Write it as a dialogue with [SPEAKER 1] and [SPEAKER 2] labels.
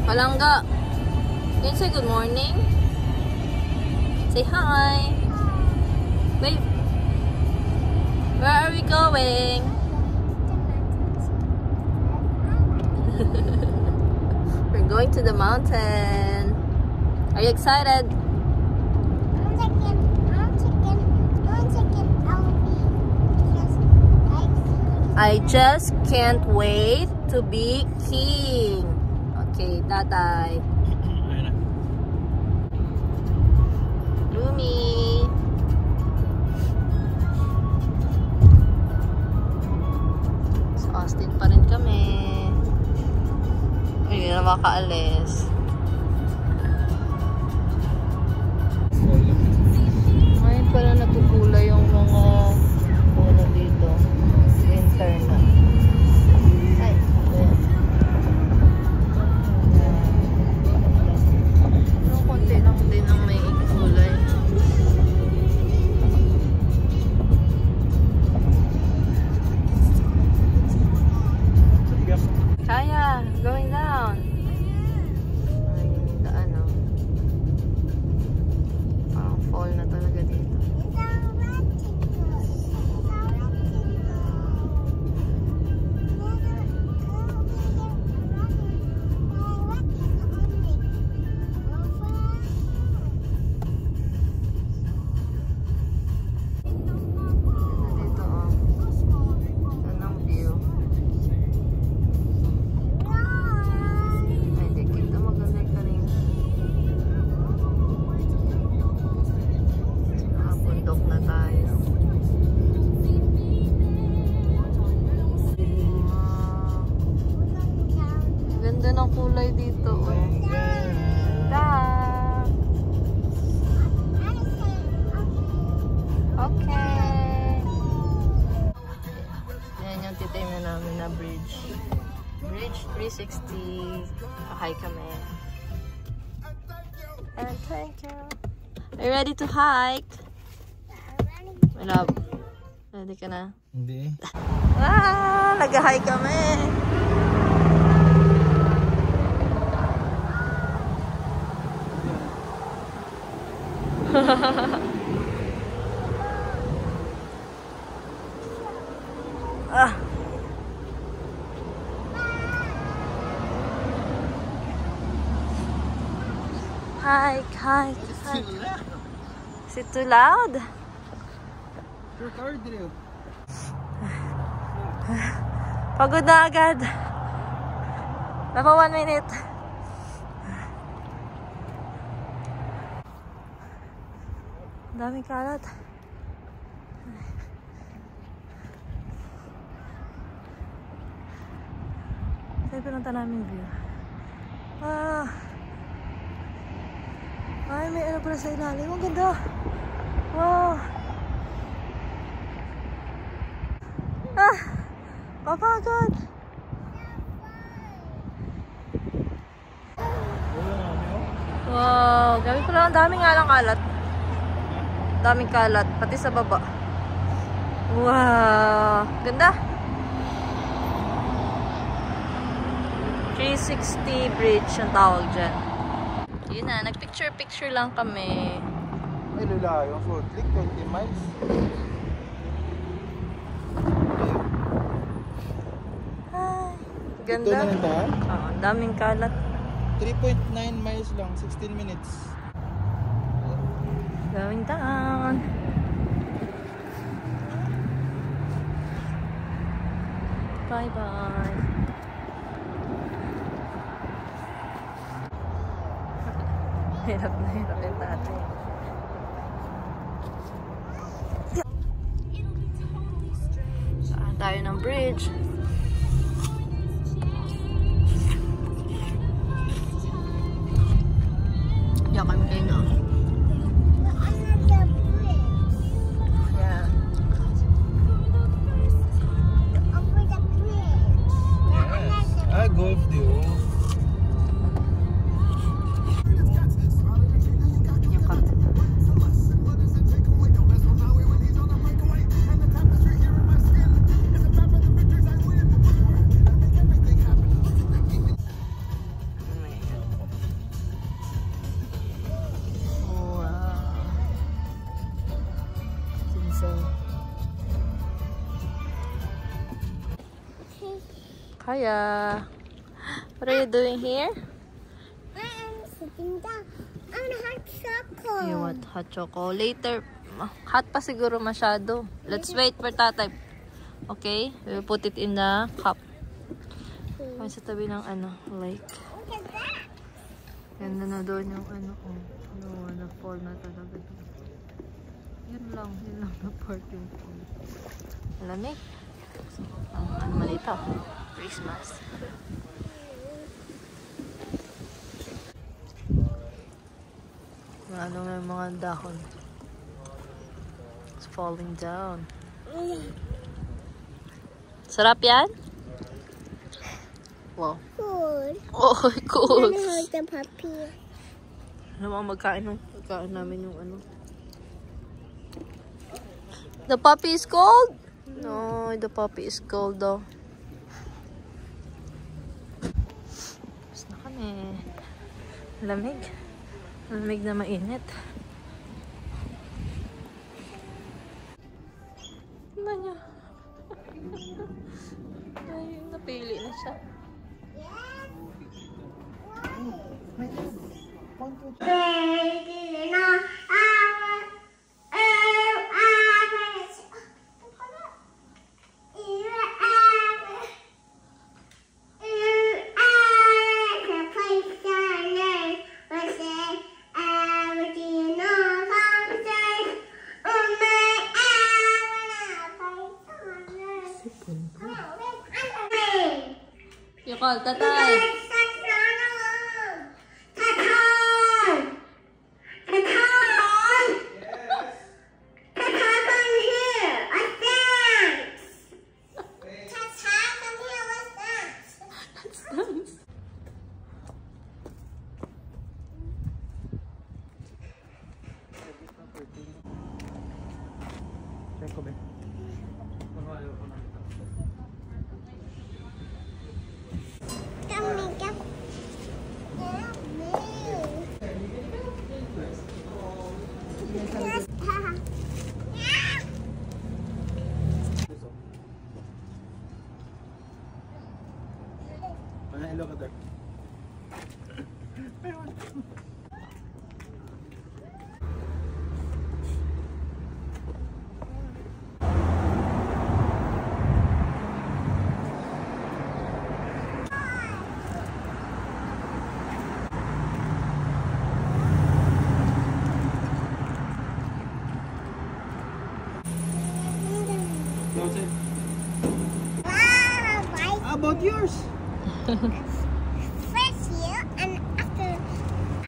[SPEAKER 1] Palangga. Can you say good morning? Say hi. Wait. Where are we going? We're going to the mountain. Are you excited? I just can't wait to be king. Okay, tatay. Lumi. Sa Austin pa rin kami. Hindi na makaalis. Ngayon pala natutulay yung mga puno dito. Winter na. Ay, ayan. Ano, konti lang din ang may kulay. Kaya, going down. Ay, daan o. Parang fall na talaga dito. Ganda ng kulay dito. Okay. Yan yung titingnan namin na bridge. Bridge 360. Hi kami. And thank you. Are you ready to hike? My love. Ready ka na?
[SPEAKER 2] Hindi.
[SPEAKER 1] Nag-hike kami. Hike. Is it too loud? Pagod na agad. Napa 1 minute. Daming kalat. Saan pinunta namin view? Ay, may ano pala sa ilalim. Ang ganda. Wow. Kapagod. Wow. Gabi pala. Ang daming nga lang kalat. Daming kalat. Pati sa baba. Wow. Ganda. 360 bridge ang tawag dyan. Yun na. Nagpicture-picture lang kami.
[SPEAKER 2] Ay, lulayo. Fort Lake, 20 miles.
[SPEAKER 1] Ganda.
[SPEAKER 2] Ito na rin tahan?
[SPEAKER 1] Oo, ang daming kalat.
[SPEAKER 2] 3.9 miles lang, 16 minutes.
[SPEAKER 1] Going down. Bye-bye. Hirap na hirap yung tatay. Saan tayo ng bridge? Diyan kami kayo na. Yeah.
[SPEAKER 2] Yes. Golf deal.
[SPEAKER 1] Kaya, what are you doing here?
[SPEAKER 3] I'm sitting down. I want hot chocolate.
[SPEAKER 1] You want hot choco? Later, hot pa siguro masyado. Let's wait for tatay. Okay? We will put it in the cup. Ay, sa tabi ng lake.
[SPEAKER 3] Look at that.
[SPEAKER 1] Ganda na doon yung na-fall na talaga doon. Yun lang na part yung fall. Malamig. Ano man ito? Christmas. May mga dahon. It's falling down. Sarap yan? Wow.
[SPEAKER 3] Good.
[SPEAKER 1] Oh, cool.
[SPEAKER 3] I'm gonna hold the puppy.
[SPEAKER 1] Ano mga magkain namin yung The puppy is cold? No, the puppy is cold though. Tapos na kami. Lamig. Lamig na mainit. Ano niya? Ay, napili na siya. You call tatay.
[SPEAKER 2] Check ko ba? Hello ka there. How about yours?